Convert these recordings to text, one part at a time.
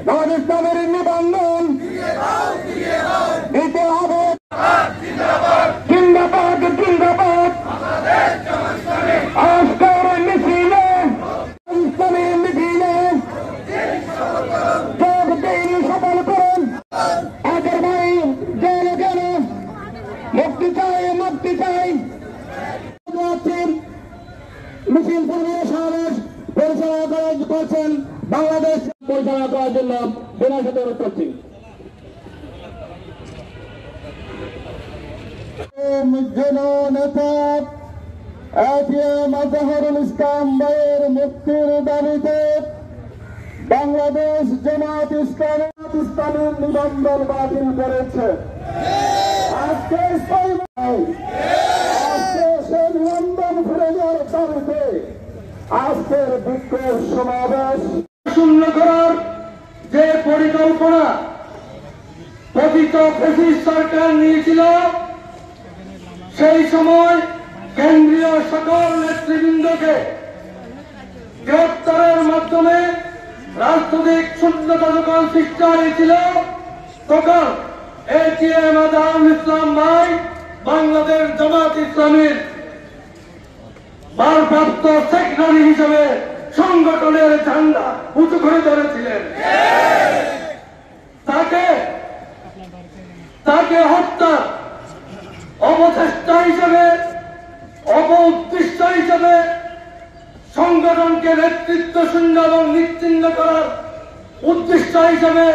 জামাত ইসলামের নিবন্ধন দিতে হবে। জিন্দাবাদ জিন্দাবাদ। আজকের মিছিলে ইসলামের মিছিলে যোগ দিন, সফল করুন। আগের ভাই জেল গেল, মুক্তি চাই মুক্তি চাই। মিছিল পরিবেশ সমাবেশ পরিচালনা করছেন বাংলাদেশ পরিচালনা করার জন্য বিনয় সাথে অনুরোধ করছি। নেতা এটিএম আজহারুল ইসলাম ভাইয়ের মুক্তির দাবিতে বাংলাদেশ জামাত ইসলামের নিবন্ধন বাতিল করেছে। আজকে সে নিবন্ধন ফিরে যাওয়ার দাবিতে আজকের বিক্ষোভ সমাবেশ শূন্য করার যে পরিকল্পনা পতিত ফ্যাসিস্ট সরকার নিয়েছিল, সেই সময় কেন্দ্রীয় সকল নেতৃবৃন্দকে গ্রেপ্তারের মাধ্যমে রাজনৈতিক শূন্যতা যখন সৃষ্টি হয়েছিল, তখন এটিএম আজহারুল ইসলাম ভাই বাংলাদেশ জামাত ইসলামীর ভারপ্রাপ্ত সেক্রেটারি হিসেবে সংগঠনের ঝান্ডা উঁচু করে ধরেছিলেন। তাকে হত্যা অপচেষ্টা হিসেবে, অপউদ্দিষ্ট হিসেবে, সংগঠনকে নেতৃত্ব শূন্য এবং নিশ্চিহ্ন করার উদ্দেশ্য হিসেবে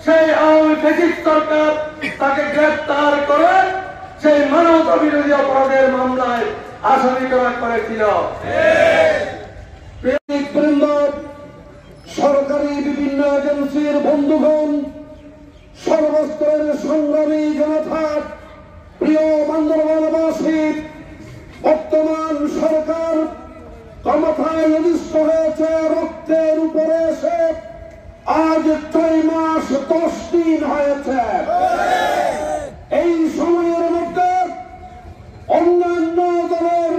সেই আওয়ামী ফ্যাসিস্ট সরকার তাকে গ্রেপ্তার করে সেই মানবতা বিরোধী অপরাধের মামলায় আসামি করেছিল। সরকারি বিভিন্ন এজেন্সির বন্ধুগণ, সর্বস্তরের সংগ্রামী জনতা, প্রিয় বান্দরবানবাসী, বর্তমান সরকার ক্ষমতায় অধিষ্ঠ হয়েছে রক্তের উপরে এসে আজ 6 মাস 10 দিন হয়েছে। এই সময়ের মধ্যে অন্যান্য দলের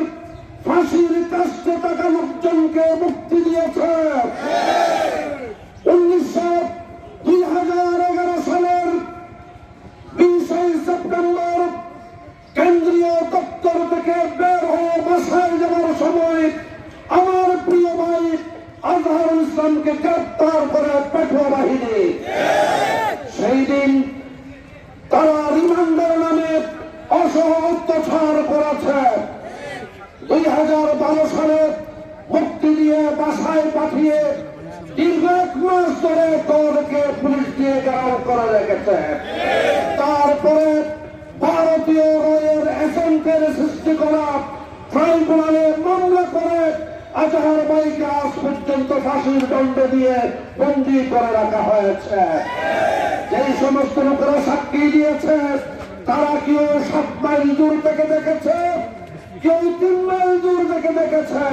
ফাঁসির কাছে থাকা লোকজনকে মুক্তি দিয়েছে। 2011 সালের 20 সেপ্টেম্বর কেন্দ্রীয় দপ্তর থেকে বের হয়ে বাসায় যাওয়ার সময় আমার প্রিয় ভাই আজহারুল ইসলামকে গ্রেপ্তার করে পেটুয়া বাহিনী। সেই দিন তারা রিমান্ডের নামে অসহ অত্যাচার করেছে। 2012 সালে মুক্তি দিয়ে বাসায় পাঠিয়ে দীর্ঘ 1 মাস ধরে দলকে পুলিশ দিয়ে ঘেরাও করা রেখেছে। তারপরে ভারতীয় রয়ের এজেন্টের সৃষ্টি করা ট্রাইব্যুনালে মামলা করে আজহার ভাইকে আজ পর্যন্ত ফাঁসির দণ্ড দিয়ে বন্দী করে রাখা হয়েছে। যেই সমস্ত লোকেরা সাক্ষী দিয়েছে, তারা কেউ 7 মাইল দূর থেকে দেখেছে, কেউ 3 মাইল দূর থেকে দেখেছে।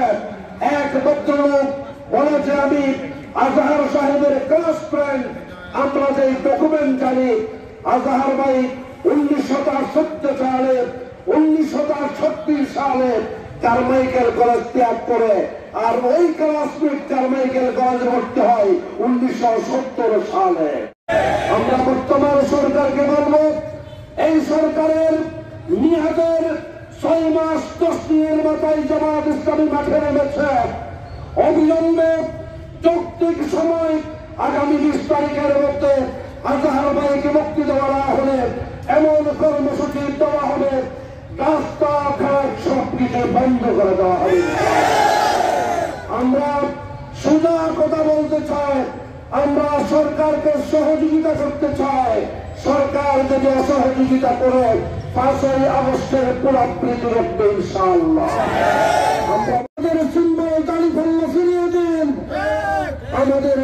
এক ভদ্রলোক বলেছে, আমি আজহার সাহেবের ক্লাস ফ্রেন্ড, আমরা যে ডকুমেন্ট জানি আজহার ভাই 1936 সালে কারমাইকেল কলেজ ত্যাগ করে, আর ওই ক্লাসমেট কারমাইকেল কলেজে ভর্তি হয় 1970 সালে। আমরা বর্তমান সরকারকে বলবো, এই সরকারের নিহতের 6 মাস 10 দিনের মাথায় জামাত ইসলামী মাঠে নেমেছে। অবিলম্বে যৌক্তিক সময় আগামী 20 তারিখের মধ্যে আজহার ভাইকে মুক্তি দেওয়া না হলে এমন কর্মসূচি দেওয়া হবে, রাস্তাঘাট সবকিছু বন্ধ করে দেওয়া হবে। আমরা সোজা কথা বলতে চাই, আমরা সরকারকে সহযোগিতা করতে চাই। সরকার যদি অসহযোগিতা করে 5ই আগস্টের পুনরাবৃত্তি করবে ইনশাআল্লাহ। আমাদের সিম্বল দাড়ি ফেললে ফিরিয়ে দিন, আমাদের